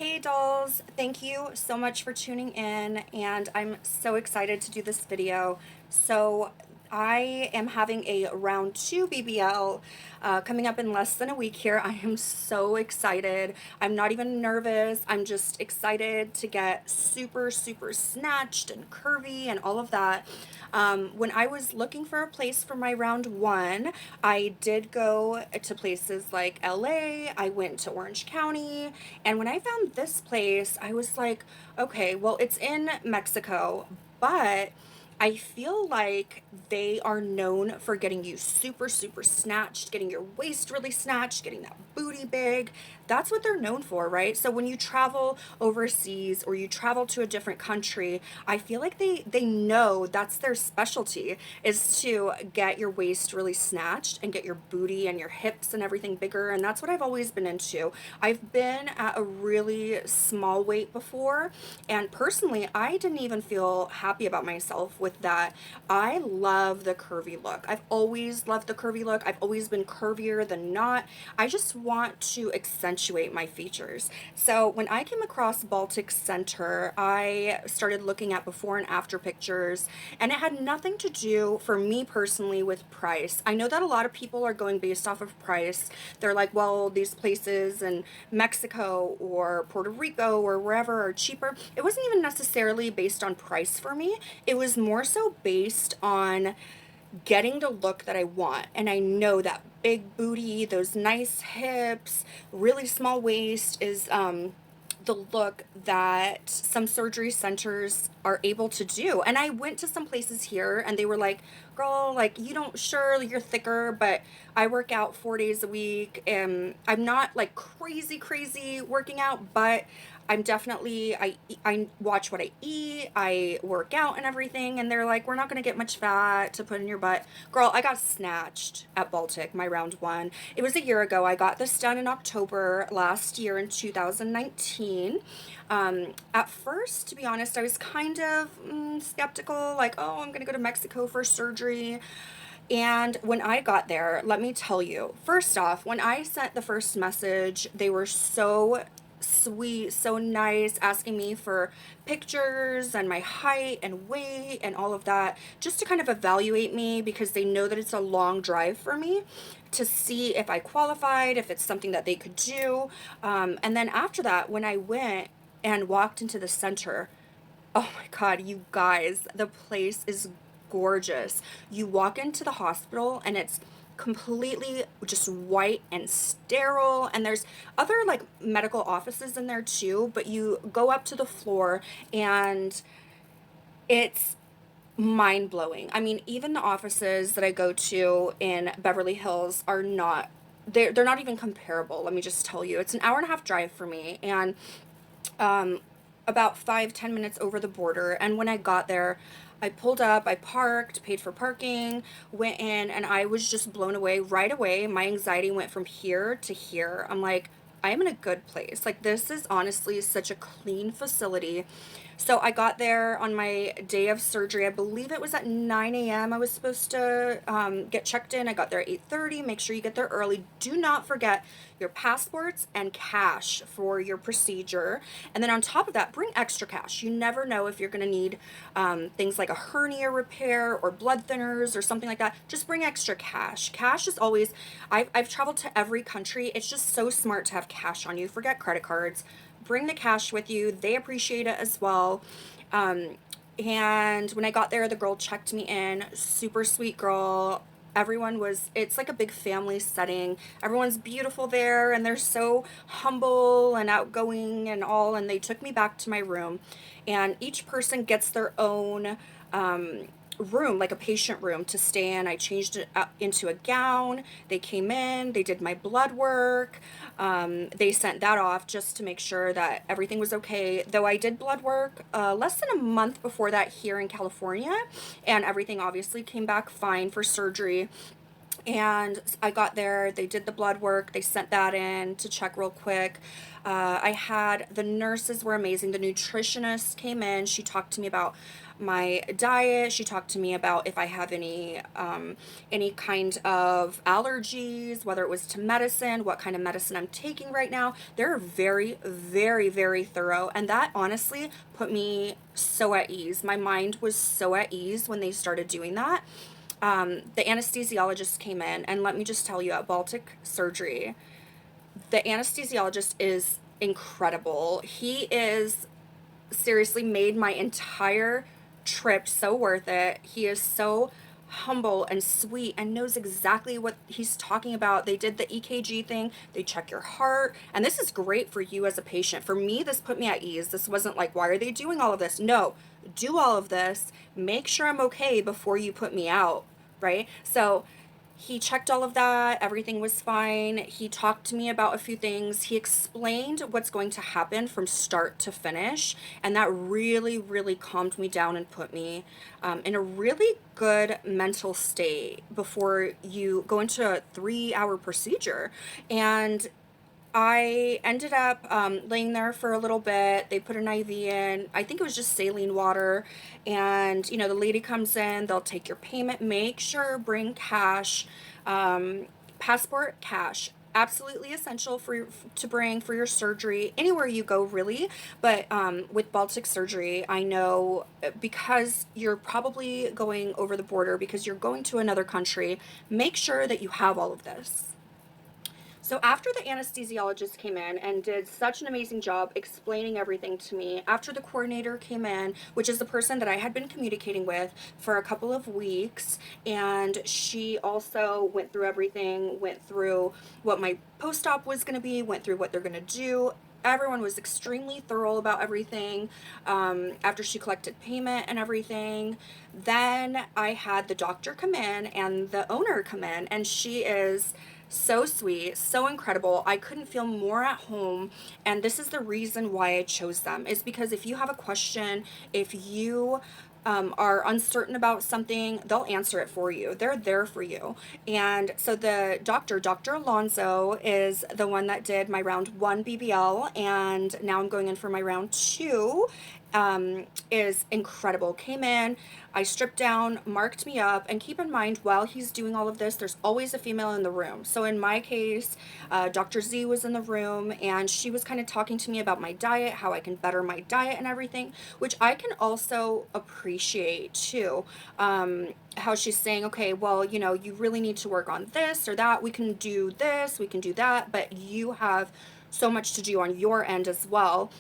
Hey dolls, thank you so much for tuning in, and I'm so excited to do this video. So I am having a round two BBL coming up in less than a week here. I am so excited. I'm not even nervous. I'm just excited to get super snatched and curvy and all of that. When I was looking for a place for my round one, I did go to places like LA. I went to Orange County. And when I found this place, I was like, okay, well, it's in Mexico, but I feel like they are known for getting you super snatched, getting your waist really snatched, getting that booty big. That's what they're known for, right? So when you travel overseas or you travel to a different country, I feel like they know that's their specialty, is to get your waist really snatched and get your booty and your hips and everything bigger. And that's what I've always been into. I've been at a really small weight before, and personally, I didn't even feel happy about myself with that. I love the curvy look. I've always loved the curvy look. I've always been curvier than not. I just want to accentuate my features. So when I came across Baltic Center, I started looking at before and after pictures, and it had nothing to do, for me personally, with price. I know that a lot of people are going based off of price. They're like, well, these places in Mexico or Puerto Rico or wherever are cheaper. It wasn't even necessarily based on price for me. It was more so based on getting the look that I want. And I know that big booty, those nice hips, really small waist is the look that some surgery centers are able to do. And I went to some places here and they were like, girl, like, you don't, sure, you're thicker, but I work out 4 days a week, and I'm not like crazy working out, but I'm definitely, I watch what I eat, I work out and everything, and they're like, we're not gonna get much fat to put in your butt. Girl, I got snatched at Baltic, my round one. It was a year ago. I got this done in October last year in 2019. At first, to be honest, I was kind of skeptical, like, oh, I'm gonna go to Mexico for surgery. And when I got there, let me tell you, first off, when I sent the first message, they were so sweet, so nice, asking me for pictures and my height and weight and all of that, just to kind of evaluate me, because they know that it's a long drive for me, to see if I qualified, if it's something that they could do. And then after that, when I went and walked into the center, oh my God, you guys, the place is gorgeous. You walk into the hospital and it's completely just white and sterile, and there's other like medical offices in there too, but you go up to the floor and it's mind-blowing. I mean, even the offices that I go to in Beverly Hills are not, they're not even comparable. Let me just tell you, it's an hour and a half drive for me, and um, about 5-10 minutes over the border. And when I got there, I pulled up, I parked, paid for parking, went in, and I was just blown away right away. My anxiety went from here to here. I'm like, I am in a good place. Like, this is honestly such a clean facility. So I got there on my day of surgery. I believe it was at 9 a.m. I was supposed to get checked in. I got there at 8:30. Make sure you get there early. Do not forget your passports and cash for your procedure. And then on top of that, bring extra cash. You never know if you're going to need things like a hernia repair or blood thinners or something like that. Just bring extra cash. Cash is always, I've traveled to every country. It's just so smart to have cash on you. Forget credit cards. Bring the cash with you. They appreciate it as well. Um, and when I got there, the girl checked me in. Super sweet girl. Everyone was, it's like a big family setting. Everyone's beautiful there, and they're so humble and outgoing and all. And they took me back to my room, and each person gets their own room, like a patient room to stay in. I changed it up into a gown. They came in, they did my blood work. They sent that off just to make sure that everything was okay. Though I did blood work less than a month before that here in California, and everything obviously came back fine for surgery. And I got there, they did the blood work, they sent that in to check real quick. I had, the nurses were amazing. The nutritionist came in, she talked to me about my diet. She talked to me about if I have any kind of allergies, whether it was to medicine, what kind of medicine I'm taking right now. They're very, very, very thorough. And that honestly put me so at ease. My mind was so at ease when they started doing that. The anesthesiologist came in, and let me just tell you, at Baltic surgery, the anesthesiologist is incredible. He is seriously made my entire trip so worth it. He is so humble and sweet and knows exactly what he's talking about. They did the EKG thing, they check your heart, and this is great for you as a patient. For me, this put me at ease. This wasn't like, why are they doing all of this? No, do all of this, make sure I'm okay before you put me out, right? So he checked all of that, everything was fine. He talked to me about a few things. He explained what's going to happen from start to finish, and that really, really calmed me down and put me in a really good mental state before you go into a 3-hour procedure. And I ended up laying there for a little bit. They put an IV in. I think it was just saline water. And, you know, the lady comes in, they'll take your payment. Make sure bring cash, um, passport, cash. Absolutely essential to bring for your surgery anywhere you go, really. But with Baltic surgery, I know because you're probably going over the border, because you're going to another country, make sure that you have all of this. So after the anesthesiologist came in and did such an amazing job explaining everything to me, after the coordinator came in, which is the person that I had been communicating with for a couple of weeks, and she also went through everything, went through what my post-op was going to be, went through what they're going to do. Everyone was extremely thorough about everything. After she collected payment and everything, then I had the doctor come in and the owner come in, and she is so sweet, so incredible. I couldn't feel more at home. And this is the reason why I chose them, is because if you have a question, if you are uncertain about something, they'll answer it for you. They're there for you. And so the doctor, Dr. Alonso, is the one that did my round 1 BBL, and now I'm going in for my round 2. Is incredible. Came in, I stripped down, marked me up, and keep in mind, while he's doing all of this, there's always a female in the room. So in my case, Dr. Z was in the room, and she was kind of talking to me about my diet, how I can better my diet and everything, which I can also appreciate too. How she's saying, okay, well, you know, you really need to work on this or that. We can do this, we can do that, but you have so much to do on your end as well,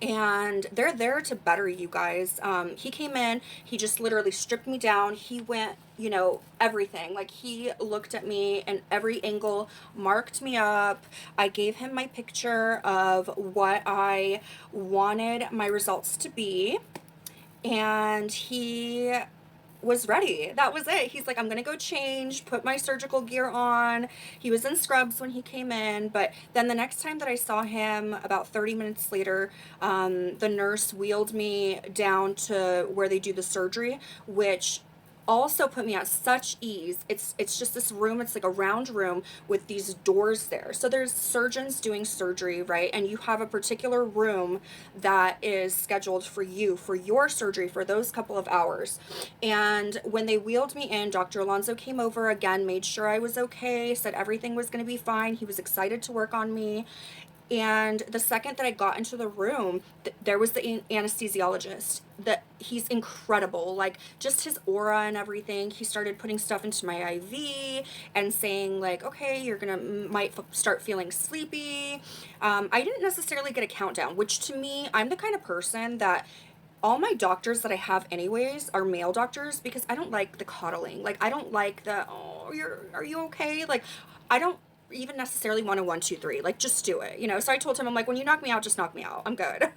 and they're there to better you guys. He came in, he just literally stripped me down. He went, you know, everything. Like, he looked at me in every angle, marked me up. I gave him my picture of what I wanted my results to be, and he was ready. That was it. He's like, I'm gonna go change, put my surgical gear on. He was in scrubs when he came in, but then the next time that I saw him, about 30 minutes later, the nurse wheeled me down to where they do the surgery, which also put me at such ease. It's just this room, it's like a round room with these doors there. So there's surgeons doing surgery, right? And you have a particular room that is scheduled for you, for your surgery, for those couple of hours. And when they wheeled me in, Dr. Alonso came over again, made sure I was okay, said everything was going to be fine. He was excited to work on me. And the second that I got into the room, there was the anesthesiologist. That he's incredible. Like, just his aura and everything. He started putting stuff into my IV and saying, like, okay, you're gonna might start feeling sleepy. I didn't necessarily get a countdown, which to me, I'm the kind of person that all my doctors that I have anyways are male doctors, because I don't like the coddling. Like, I don't like the, oh, are you okay? Like, I don't even necessarily want a 1, 2, 3. Like, just do it, you know? So I told him, I'm like, when you knock me out, just knock me out. I'm good.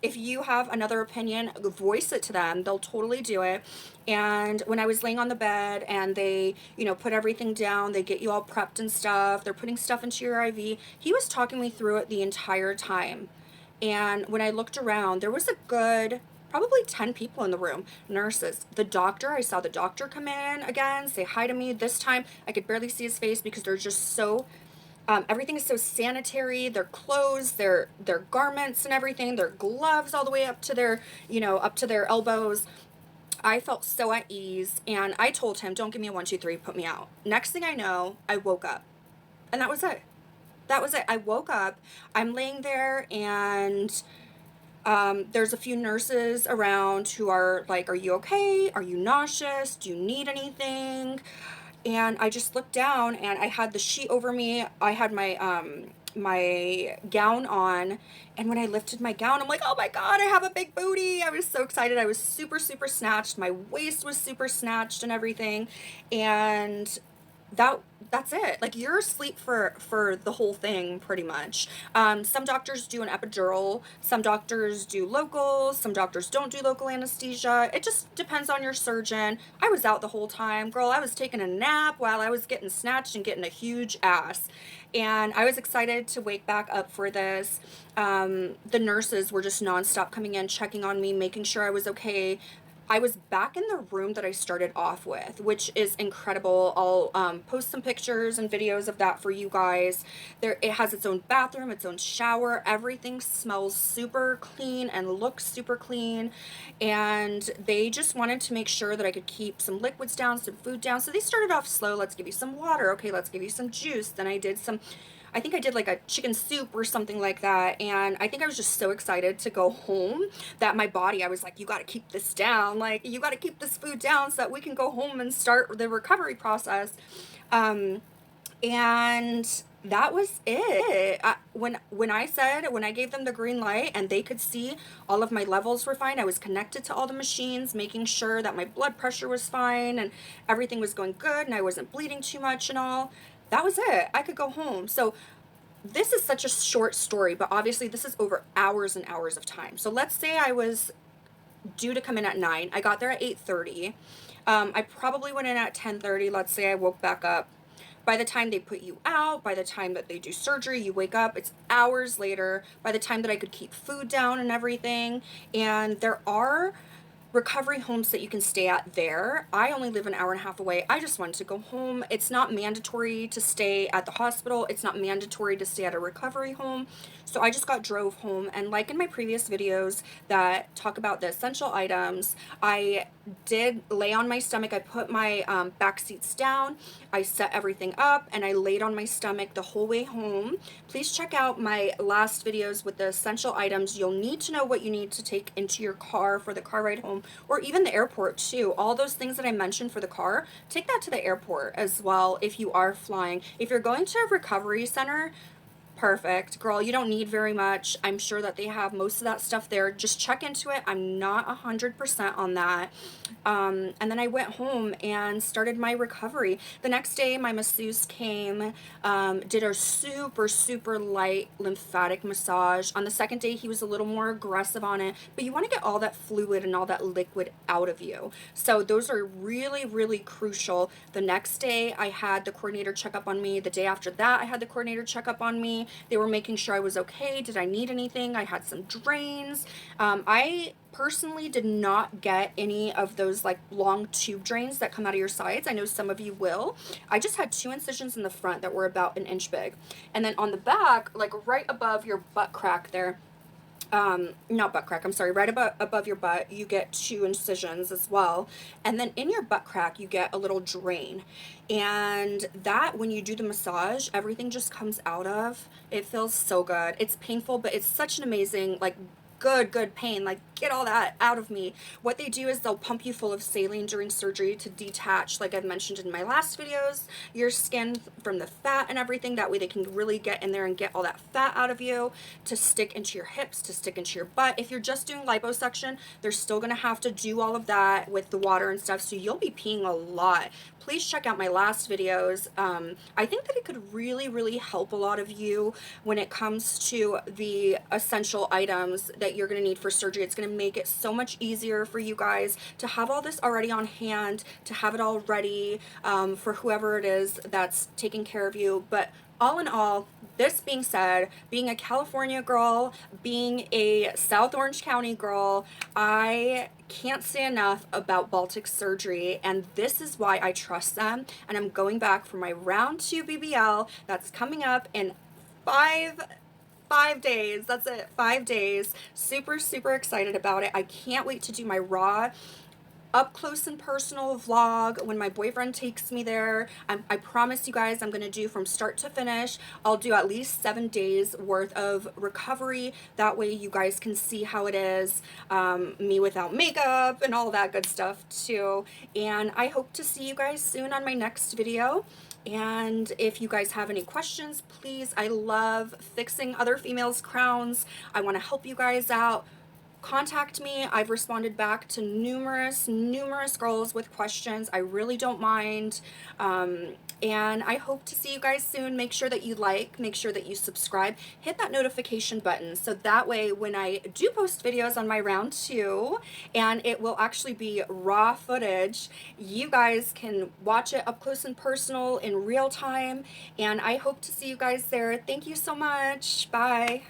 If you have another opinion, voice it to them. They'll totally do it. And when I was laying on the bed and they, you know, put everything down, they get you all prepped and stuff, they're putting stuff into your IV, he was talking me through it the entire time. And when I looked around, there was a good probably 10 people in the room, nurses, the doctor. I saw the doctor come in again, say hi to me. This time I could barely see his face because they're just so, everything is so sanitary. Their clothes, their garments and everything, their gloves all the way up to their, up to their elbows. I felt so at ease, and I told him, don't give me a 1, 2, 3, put me out. Next thing I know, I woke up, and that was it. That was it. I woke up, I'm laying there, and there's a few nurses around who are like, are you okay? Are you nauseous? Do you need anything? And I just looked down, and I had the sheet over me. I had my gown on, and when I lifted my gown, I'm like, oh my god, I have a big booty. I was so excited. I was super, super snatched. My waist was super snatched and everything. And that that's it. Like, you're asleep for the whole thing pretty much. Some doctors do an epidural, some doctors do local, some doctors don't do local anesthesia. It just depends on your surgeon. I was out the whole time, girl. I was taking a nap while I was getting snatched and getting a huge ass, and I was excited to wake back up for this. The nurses were just nonstop coming in, checking on me, making sure I was okay. I was back in the room that I started off with, which is incredible. I'll post some pictures and videos of that for you guys. It has its own bathroom, its own shower. Everything smells super clean and looks super clean. And they just wanted to make sure that I could keep some liquids down, some food down. So they started off slow. Let's give you some water. Okay, let's give you some juice. Then I think I did like a chicken soup or something like that. And I think I was just so excited to go home that my body, I was like, you got to keep this down. Like, you got to keep this food down so that we can go home and start the recovery process. And that was it. When I gave them the green light and they could see all of my levels were fine, I was connected to all the machines, making sure that my blood pressure was fine and everything was going good and I wasn't bleeding too much and all. That was it. I could go home. So this is such a short story, but obviously this is over hours and hours of time. So let's say I was due to come in at 9. I got there at 8:30. I probably went in at 10:30. Let's say I woke back up. By the time they put you out, by the time that they do surgery, you wake up, it's hours later. By the time that I could keep food down and everything. And there are recovery homes that you can stay at there. I only live an hour and a half away. I just wanted to go home. It's not mandatory to stay at the hospital. It's not mandatory to stay at a recovery home. So I just drove home, and like in my previous videos that talk about the essential items, I did lay on my stomach. I put my back seats down. I set everything up, and I laid on my stomach the whole way home. Please check out my last videos with the essential items. You'll need to know what you need to take into your car for the car ride home, or even the airport too. All those things that I mentioned for the car, take that to the airport as well if you are flying. If you're going to a recovery center, perfect. Girl, you don't need very much. I'm sure that they have most of that stuff there. Just check into it. I'm not 100% on that. And then I went home and started my recovery. The next day, my masseuse came, did a super, super light lymphatic massage. On the second day, he was a little more aggressive on it, but you want to get all that fluid and all that liquid out of you. So those are really, really crucial. The next day, I had the coordinator check up on me. The day after that, I had the coordinator check up on me. They were making sure I was okay. Did I need anything? I had some drains. I personally did not get any of those like long tube drains that come out of your sides. I know some of you will. I just had 2 incisions in the front that were about an inch big. And then on the back, like right above your butt crack there, not butt crack, I'm sorry, right above your butt, you get 2 incisions as well. And then in your butt crack, you get a little drain. And that, when you do the massage, everything just comes out of. It feels so good. It's painful, but it's such an amazing, like, good pain. Like, get all that out of me. What they do is they'll pump you full of saline during surgery to detach, like I've mentioned in my last videos, your skin from the fat and everything. That way they can really get in there and get all that fat out of you, to stick into your hips, to stick into your butt. If you're just doing liposuction, they're still gonna have to do all of that with the water and stuff, so you'll be peeing a lot. Please check out my last videos. I think that it could really, really help a lot of you when it comes to the essential items that you're going to need for surgery. It's going to make it so much easier for you guys to have all this already on hand, to have it all ready for whoever it is that's taking care of you. But all in all, this being said, being a California girl, being a South Orange County girl, I can't say enough about Baltic surgery, and this is why I trust them. And I'm going back for my round 2 BBL that's coming up in 5 days. That's it, 5 days. Super, super excited about it. I can't wait to do my raw up close and personal vlog when my boyfriend takes me there. I promise you guys I'm gonna do from start to finish. I'll do at least 7 days worth of recovery. That way you guys can see how it is, me without makeup and all that good stuff too. And I hope to see you guys soon on my next video. And if you guys have any questions, please, I love fixing other females' crowns. I want to help you guys out. Contact me. I've responded back to numerous girls with questions. I really don't mind. And I hope to see you guys soon. Make sure that you like, make sure that you subscribe, hit that notification button so that way when I do post videos on my round 2, and it will actually be raw footage, you guys can watch it up close and personal in real time. And I hope to see you guys there. Thank you so much. Bye.